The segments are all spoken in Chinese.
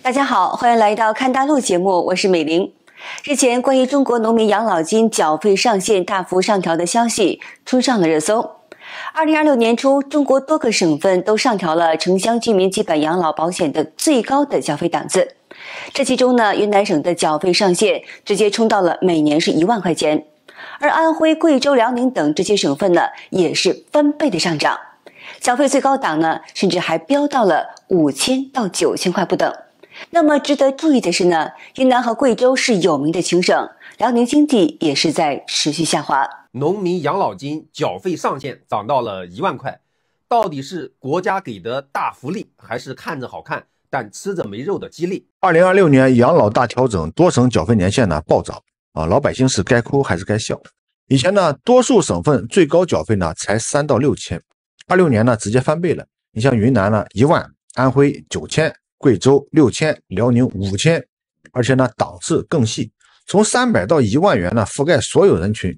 大家好，歡迎來到看大陸節目，我是美玲。日前，關於中國農民養老金繳費上限大幅上調的消息衝上了熱搜。2026年初，中國多個省份都上調了城鄉居民基本養老保險的最高的繳費檔次。這其中呢，雲南省的繳費上限直接衝到了每年是1萬塊錢，而安徽、貴州、遼寧等這些省份呢，也是翻倍的上漲，繳費最高檔呢，甚至還飆到了5000到9000塊不等。那麼值得注意的是呢，雲南和貴州是有名的窮省，遼寧經濟也是在持續下滑。農民養老金繳費上限漲到了1萬塊，到底是國家給的大福利，還是看着好看但吃着沒肉的激勵？2026年養老大調整，多省繳費年限呢暴漲啊，老百姓是該哭還是該笑？以前呢，多數省份最高繳費呢才3到6千，26年呢直接翻倍了。你像雲南呢1萬，安徽9000。貴州6000，遼寧5000，而且呢檔次更細，從300到1萬元呢覆蓋所有人群。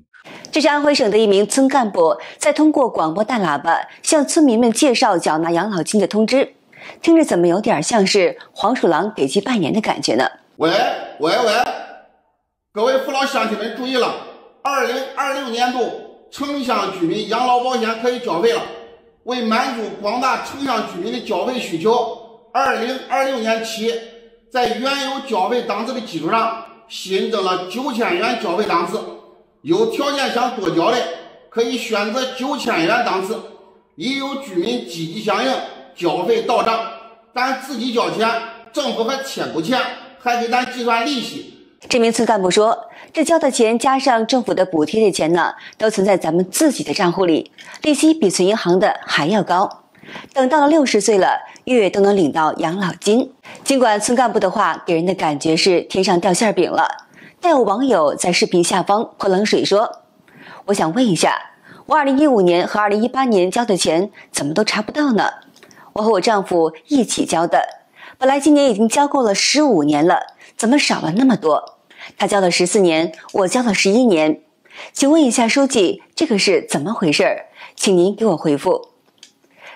這是安徽省的一名村幹部在通過廣播大喇叭向村民們介紹繳納養老金的通知，聽着怎麼有點像是黃鼠狼給雞拜年的感覺呢？喂，各位父老鄉親們注意了，2026年度城鄉居民養老保險可以繳費了。為滿足廣大城鄉居民的繳費需求，2026年起，在原有繳費檔次的基礎上，新增了9000元繳費檔次。有條件想多繳的，可以選擇9000元檔次。已有居民積極響應，繳費到賬，咱自己繳錢，政府還欠不欠，還給咱計算利息。這名村幹部說，這交的錢加上政府的補貼的錢呢，都存在咱們自己的賬戶裡，利息比存銀行的還要高。等到了60歲了，月月都能領到養老金。儘管村幹部的話給人的感覺是天上掉餡餅了，但有網友在視頻下方潑冷水說，我想問一下，我2015年和2018年交的錢怎麼都查不到呢？我和我丈夫一起交的，本來今年已經交夠了15年了，怎麼少了那麼多？他交了14年，我交了11年，請問一下書記，這個是怎麼回事？請您給我回復。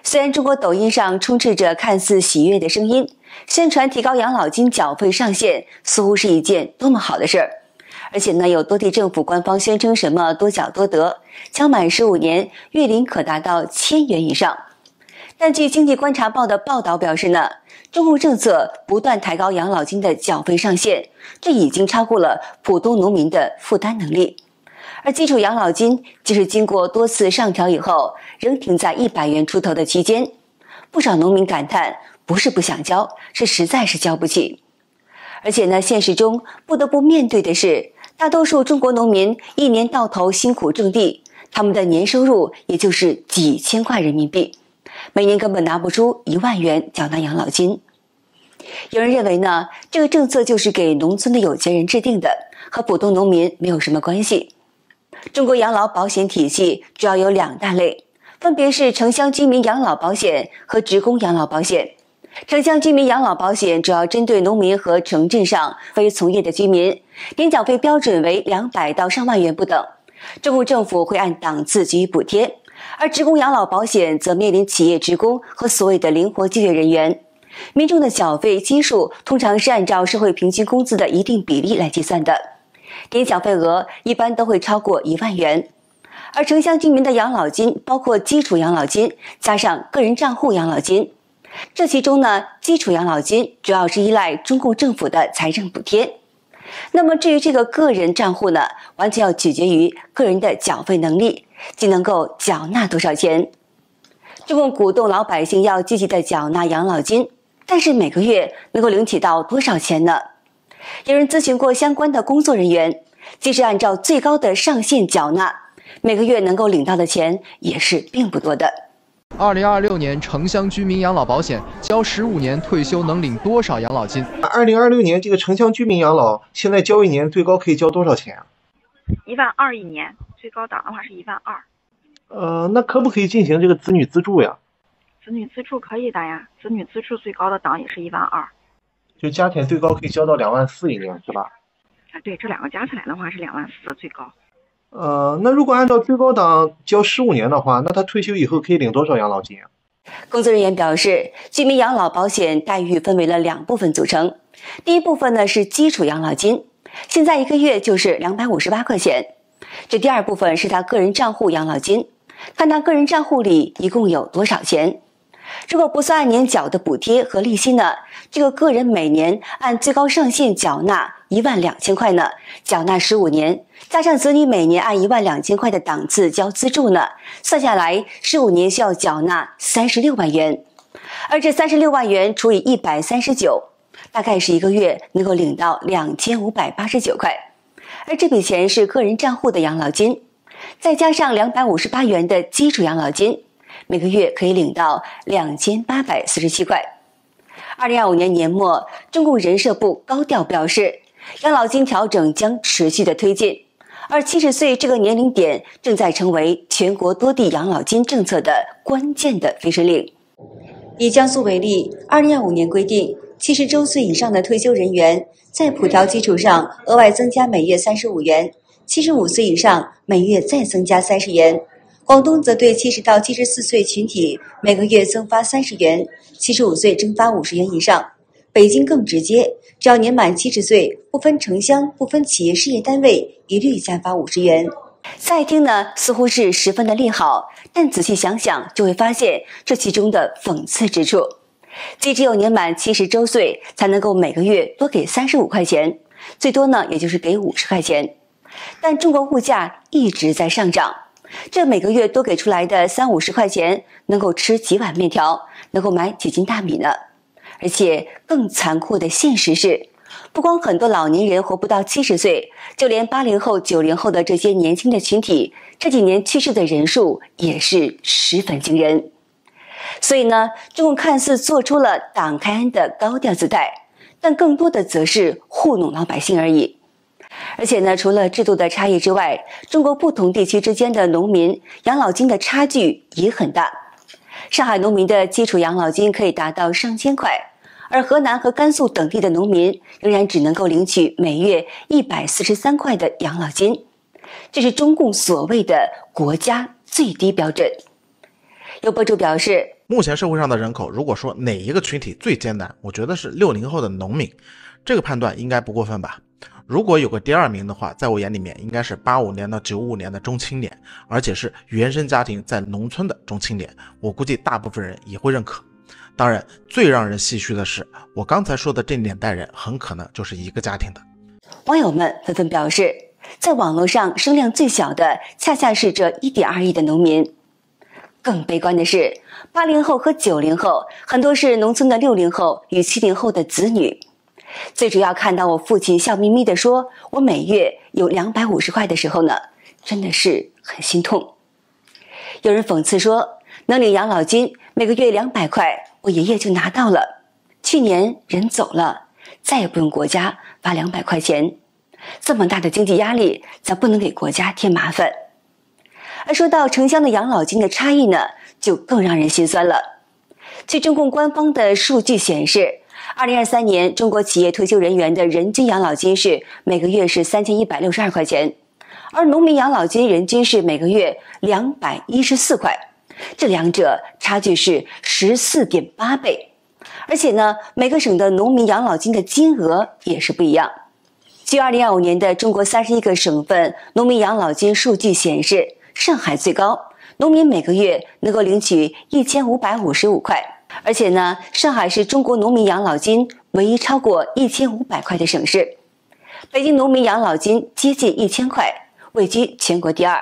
雖然中國抖音上充斥着看似喜悅的聲音，宣傳提高養老金繳費上限似乎是一件多麼好的事兒，而且呢，有多地政府官方宣稱什麼多繳多得，繳滿15年月領可達到1000元以上。但據經濟觀察報的報道表示呢，中共政策不斷抬高養老金的繳費上限，這已經超過了普通農民的負擔能力。而基礎養老金即使經過多次上調以後，仍停在100元出頭的期間。不少農民感嘆，不是不想交，是實在是交不起。而且呢，現實中不得不面對的是，大多數中國農民一年到頭辛苦種地，他們的年收入也就是幾千塊人民幣，每年根本拿不出1萬元繳納養老金。有人認為呢，這個政策就是給農村的有錢人制定的，和普通農民沒有什麼關係。中國養老保險體系主要有2大類，分別是城鄉居民養老保險和職工養老保險。城鄉居民養老保險主要針對農民和城鎮上非從業的居民，年繳費標準為200到上萬元不等，中共政府會按檔次給予補貼。而職工養老保險則面臨企業職工和所謂的靈活就業人員，民眾的繳費基數通常是按照社會平均工資的一定比例來計算的，年繳費額一般都會超過1萬元。而城鄉居民的養老金包括基礎養老金加上個人賬戶養老金，這其中呢，基礎養老金主要是依賴中共政府的財政補貼。那麼至於這個個人賬戶呢，完全要取決於個人的繳費能力，即能夠繳納多少錢。中共鼓動老百姓要積極的繳納養老金，但是每個月能夠領取到多少錢呢？有人諮詢過相關的工作人員，即使按照最高的上限繳納，每個月能夠領到的錢也是並不多的。2026年城鄉居民養老保險交15年退休能領多少養老金？2026年這個城鄉居民養老現在交一年最高可以交多少錢啊？12000一年，最高檔的話是12000。那可不可以進行這個子女資助呀？子女資助可以的呀，子女資助最高的檔也是12000。就加起來最高可以交到24000一年，是吧？啊，对，這兩個加起來的話是24000最高。那如果按照最高檔交15年的話，那他退休以後可以領多少養老金啊？工作人員表示，居民養老保險待遇分為了2部分組成。第一部分呢是基礎養老金，現在1個月就是258塊錢。這第二部分是他個人賬戶養老金，看他個人賬戶裡一共有多少錢。如果不算按年繳的補貼和利息呢，這個個人每年按最高上限繳納12000塊呢，繳納15年，加上子女每年按12000塊的檔次交資助呢，算下來15年需要繳納36萬元，而這36萬元除以139，大概是1個月能夠領到2589塊，而這筆錢是個人賬戶的養老金，再加上258元的基礎養老金，每個月可以領到2847塊。2025年年末，中共人社部高調表示，養老金調整將持續的推進，而70歲這個年齡點正在成為全國多地養老金政策的關鍵的分水嶺。以江蘇為例，2025年規定，70周歲以上的退休人員在普調基礎上額外增加每月35元，75歲以上每月再增加30元。廣東則對70到74歲群體每個月增發30元，75歲增發50元以上。北京更直接，只要年滿70歲，不分城鄉、不分企業事業單位，一律加發50元。乍一聽呢，似乎是十分的利好，但仔細想想，就會發現這其中的諷刺之處。即只有年滿70周歲才能夠每個月多給35塊錢，最多呢也就是給50塊錢。但中國物價一直在上漲，這每個月多給出來的30-50塊錢，能夠吃幾碗麵條，能夠買幾斤大米呢。而且更殘酷的現實是，不光很多老年人活不到70歲，就連80後、90後的這些年輕的群體，這幾年去世的人數也是十分驚人。所以呢，中共看似做出了擋開安的高調姿態，但更多的則是糊弄老百姓而已。而且呢，除了制度的差異之外，中國不同地區之間的農民養老金的差距也很大。上海農民的基礎養老金可以達到上千塊，而河南和甘肅等地的農民仍然只能夠領取每月143塊的養老金，這是中共所謂的國家最低標準。有博主表示，目前社會上的人口，如果說哪一個群體最艱難，我覺得是60後的農民，這個判斷應該不過分吧。如果有個第二名的話，在我眼裡面應該是85年到95年的中青年，而且是原生家庭在農村的中青年，我估計大部分人也會認可。當然，最讓人唏噓的是，我剛才說的這2代人很可能就是一個家庭的。網友們紛紛表示，在網絡上聲量最小的恰恰是這1.2億的農民。更悲觀的是，80後和90後，很多是農村的60後與70後的子女。最主要看到我父親笑眯眯地說我每月有250塊的時候呢，真的是很心痛。有人諷刺說，能領養老金每個月200塊，我爺爺就拿到了，去年人走了，再也不用國家發200塊錢，這麼大的經濟壓力，咱不能給國家添麻煩。而說到城鄉的養老金的差異呢，就更讓人心酸了。據中共官方的數據顯示，2023年中國企業退休人員的人均養老金是每個月是3162塊錢，而農民養老金人均是每個月214塊，這兩者差距是14.8倍。而且呢，每個省的農民養老金的金額也是不一樣。據2025年的中國31個省份農民養老金數據顯示，上海最高，農民每個月能夠領取1555塊。而且呢，上海是中國農民養老金唯一超過1500塊的省市。北京農民養老金接近1000塊，位居全國第2，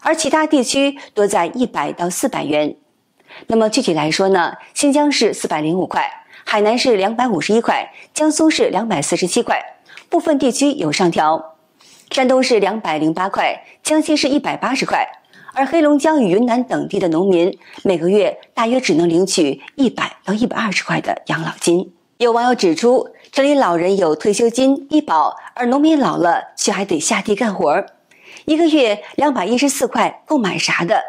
而其他地區多在100到400元。那麼具體來說呢，新疆是405塊，海南是251塊，江蘇是247塊，部分地區有上調。山東是208塊，江西是180塊。而黑龍江與雲南等地的農民每個月大約只能領取100到120塊的養老金。有網友指出，城裡老人有退休金、醫保，而農民老了卻還得下地幹活，一個月214塊夠買啥的？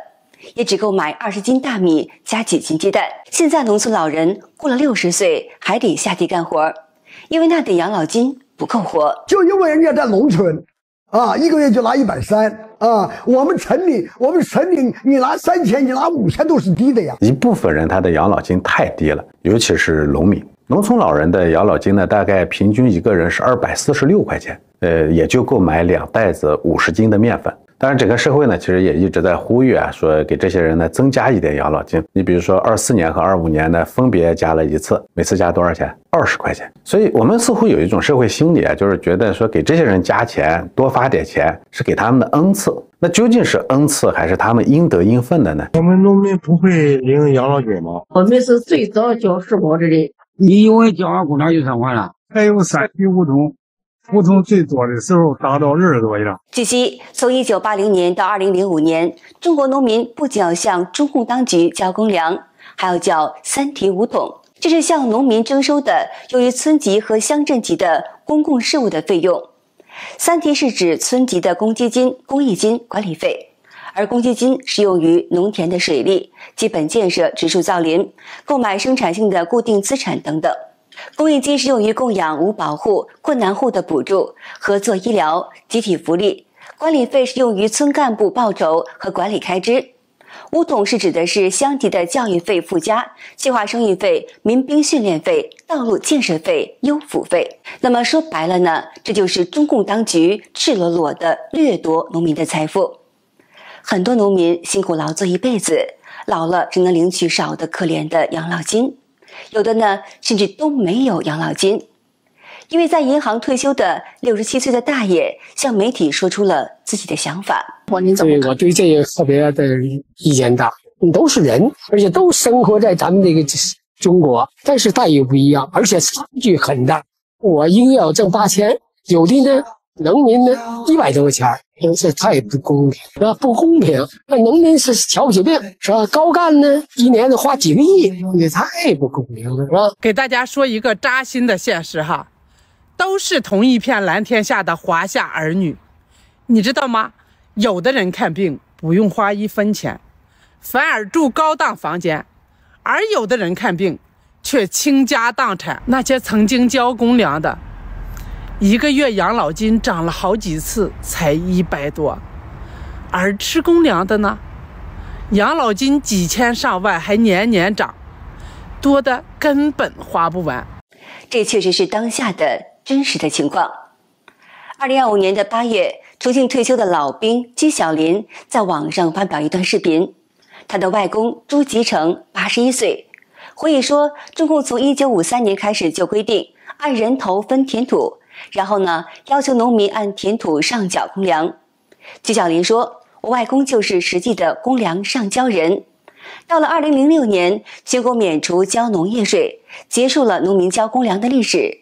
也只夠買20斤大米加幾斤雞蛋。現在農村老人過了60歲還得下地幹活，因為那點養老金不夠活。就因為人家在農村，一個月就拿130啊。我們城裡你拿3000，你拿5000都是低的呀。一部分人他的養老金太低了，尤其是農民。農村老人的養老金呢，大概平均一個人是246塊錢，也就夠買2袋子50斤的麵粉。當然，整個社會呢，其實也一直在呼籲啊，說給這些人呢增加一點養老金。你比如說24年和25年呢，分別加了一次，每次加多少錢？20塊錢。所以我們似乎有一種社會心理啊，就是覺得說給這些人加錢，多發點錢，是給他們的恩賜。那究竟是恩賜還是他們應得應分的呢？我們農民不會領養老金嗎？我們是最早交社保制的。你因為交完公粮就算完了，還有3批五通，五通最多的時候達到20多了。据悉，从1980年到2005年，中國農民不僅要向中共當局交公糧，還要交3提5統，這是向農民徵收的由於村級和鄉鎮級的公共事務的費用。3提是指村級的公積金、公益金、管理費。而公積金是用於農田的水利、基本建設、植樹造林、購買生產性的固定資產等等。公益金是用於供養無保戶、困難戶的補助、合作醫療、集體福利。管理費是用於村幹部報酬和管理開支。5統是指的是鄉級的教育費附加、計劃生育費、民兵訓練費、道路建設費、優撫費。那麼說白了呢，這就是中共當局赤裸裸地掠奪農民的財富。很多農民辛苦勞作一輩子，老了只能領取少得可憐的養老金，有的呢甚至都沒有養老金。因為在銀行退休的67歲的大爺向媒體說出了自己的想法。对，我对這個特別的意見大，都是人，而且都生活在咱們這個中國，但是待遇不一樣，而且差距很大。我一個月要掙8000，有的呢農民呢100多塊錢。這太不公平，是吧？不公平。那農民是瞧不起病，是吧？高幹呢，一年得花幾個億，這太不公平了，是吧？給大家說一個扎心的現實哈，都是同一片藍天下的華夏兒女，你知道嗎？有的人看病不用花1分錢，反而住高檔房間，而有的人看病卻傾家蕩產。那些曾經交公糧的，一個月養老金漲了好幾次才100多，而吃公糧的呢，養老金幾千上萬還年年漲，多的根本花不完。這確實是當下的真實的情況。2025年的8月，重慶退休的老兵姬小林在網上發表一段視頻，他的外公朱吉成81歲，回憶說，中共從1953年開始就規定按人頭分田土，然後呢，要求農民按田土上繳公糧。姬小林說，我外公就是實際的公糧上交人。到了2006年，全國免除交農業稅，結束了農民交公糧的歷史。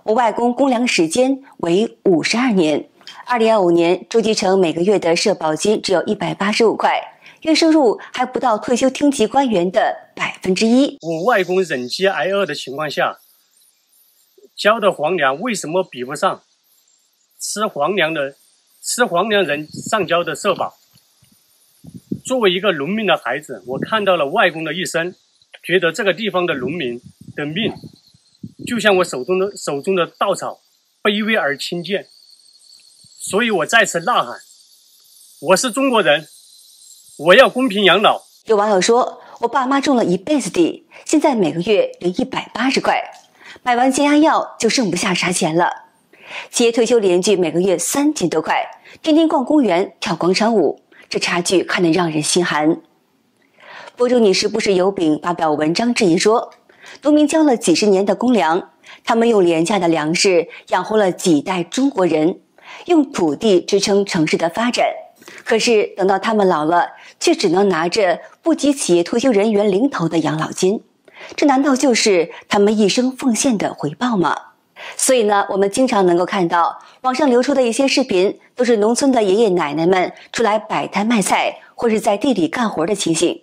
我外公公糧時間為52年。2025年，朱吉成每個月的社保金只有185塊，月收入還不到退休廳級官員的1%。我外公忍饥挨餓的情況下，交的皇糧為什麼比不上吃皇糧人上交的社保？作為一個農民的孩子，我看到了外公的一生，覺得這個地方的農民的命就像我手中的稻草，卑微而輕賤。所以我再次吶喊，我是中國人，我要公平養老。有網友說，我爸媽種了一輩子地，現在每個月領180塊，買完降壓藥就剩不下啥錢了。企業退休連續每個月3000多塊，天天逛公園跳廣場舞，這差距看得讓人心寒。博主你是不是有餅發表文章質疑說，農民交了幾十年的公糧，他們用廉價的糧食養活了幾代中國人，用土地支撐城市的發展，可是等到他們老了，卻只能拿着不及企業退休人員零頭的養老金，這難道就是他們一生奉獻的回報嗎？所以呢，我們經常能夠看到網上流出的一些視頻，都是農村的爺爺奶奶們出來擺攤賣菜，或是在地裡幹活的情形。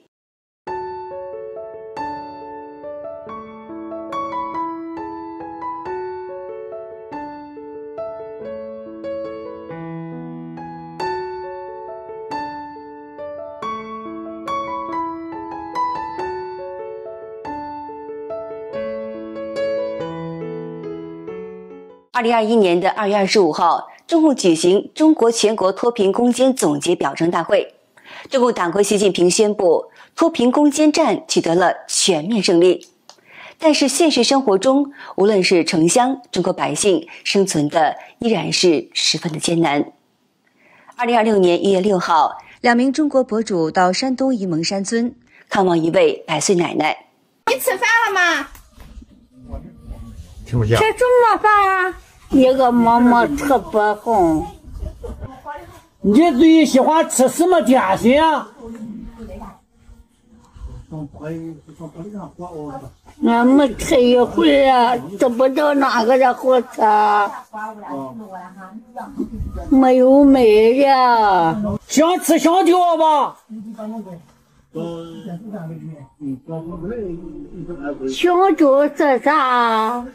2021年的2月25號，中共舉行中國全國脫貧攻堅總結表彰大會，中共黨魁習近平宣布脫貧攻堅戰取得了全面勝利。但是現實生活中，無論是城鄉，中國百姓生存的依然是十分的艱難。2026年1月6號，2名中國博主到山東沂蒙山村看望一位100歲奶奶。你吃飯了嗎？听不见。吃什麼飯啊？一個嬤嬤特別紅。你最喜歡吃什麼點心啊？俺們吃一會兒，找不到哪個的好吃，沒有美的。想吃香蕉吧？香蕉是啥？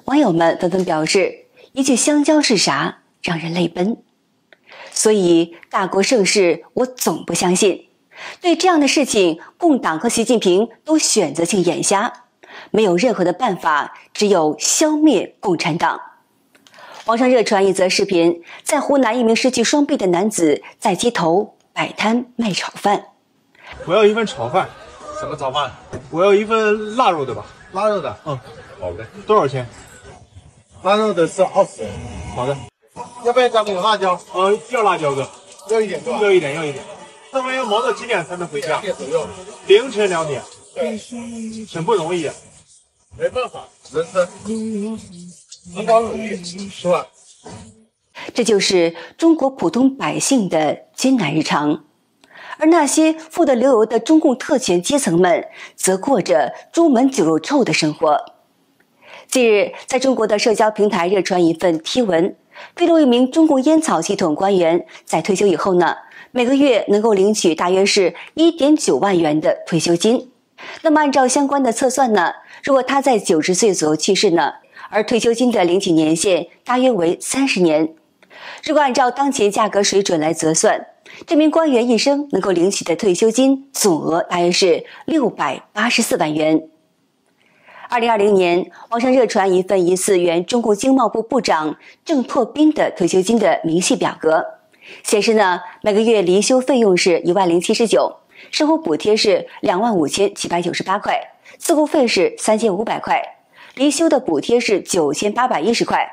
網友們紛紛表示，一句香蕉是啥，讓人淚奔。所以大國盛世，我總不相信。對這樣的事情，共黨和習近平都選擇性眼瞎，沒有任何的辦法，只有消滅共產黨。網上熱傳一則視頻，在湖南，一名失去雙臂的男子在街頭擺攤賣炒飯。我要一份炒飯。什麼炒飯？我要一份臘肉的吧。臘肉的，好的。多少錢？臘肉的是20。好的。要不要加点辣椒？要辣椒的。要一点。上班要忙到幾點才能回家？凌晨2點。很不容易。沒辦法，人生很高努力，是吧？這就是中國普通百姓的艱難日常，而那些富得流油的中共特權階層們，則過着朱門酒肉臭的生活。近日，在中國的社交平台熱傳一份貼文，披露一名中共煙草系統官員在退休以後呢，每個月能夠領取大約是1.9萬元的退休金。那麼按照相關的測算呢，如果他在90歲左右去世呢，而退休金的領取年限大約為30年。如果按照當前價格水準來折算，這名官員一生能夠領取的退休金總額大約是684萬元。2020年，網上熱傳一份疑似原中共經貿部部長鄭拓斌的退休金的明細表格，顯示呢，每個月離休費用是10079，生活補貼是25798塊，自付費是3500塊，離休的補貼是9810塊。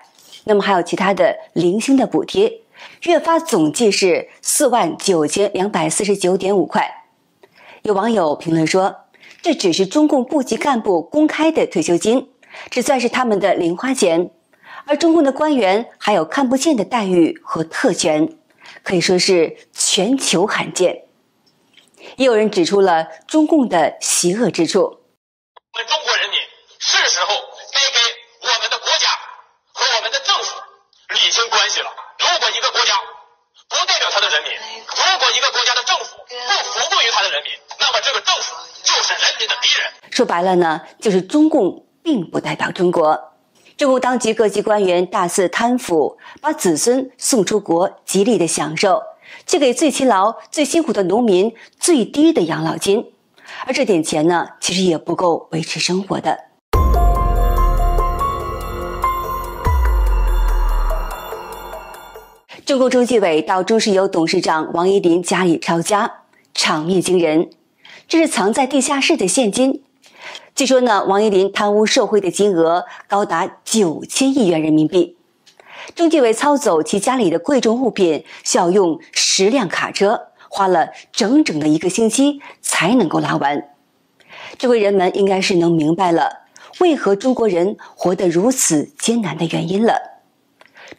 那麼還有其他的零星的補貼，月發總計是49249.5塊。有網友評論說，這只是中共部級幹部公開的退休金，只算是他們的零花錢，而中共的官員還有看不見的待遇和特權，可以說是全球罕見。也有人指出了中共的邪惡之處。我們中國人民是時候該給我們的國家和我們的政府理清關係了。如果一個國家不代表他的人民，如果一個國家的政府不服務於他的人民，那麼這個政府就是人民的敵人。說白了呢，就是中共并不代表中国。中共当局各级官员大肆貪腐，把子孫送出國，極力的享受，卻給最勤勞、最辛苦的農民最低的養老金，而這點錢呢，其實也不夠維持生活的。中共中紀委到中石油董事長王怡林家裡抄家，場面驚人。這是藏在地下室的現金。據說呢，王怡林貪污受賄的金額高達9000億元人民幣。中紀委操走其家裡的貴重物品，需要用10輛卡車，花了整整的1個星期才能夠拉完。這回人們應該是能明白了，為何中國人活得如此艱難的原因了。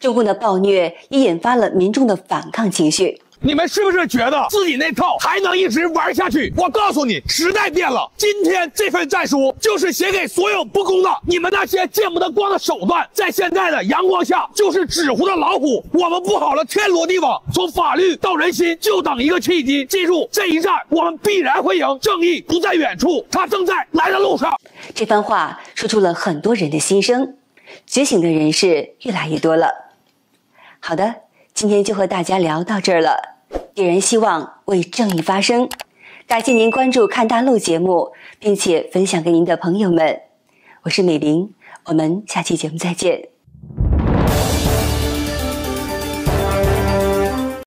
中共的暴虐也引發了民眾的反抗情緒。你們是不是覺得自己那套還能一直玩下去？我告訴你，時代變了，今天這份戰書就是寫給所有不公的你們那些見不得光的手段，在現在的陽光下就是紙糊的老虎。我們布好了天羅地網，從法律到人心，就等一個契機。記住，這一戰我們必然會贏，正義不在遠處，它正在來的路上。這番話說出了很多人的心聲，覺醒的人士越來越多了。好的，今天就和大家聊到這兒了。點燃希望，為正義發聲。感謝您關注看大陸節目，並且分享給您的朋友們。我是美玲，我們下期節目再見。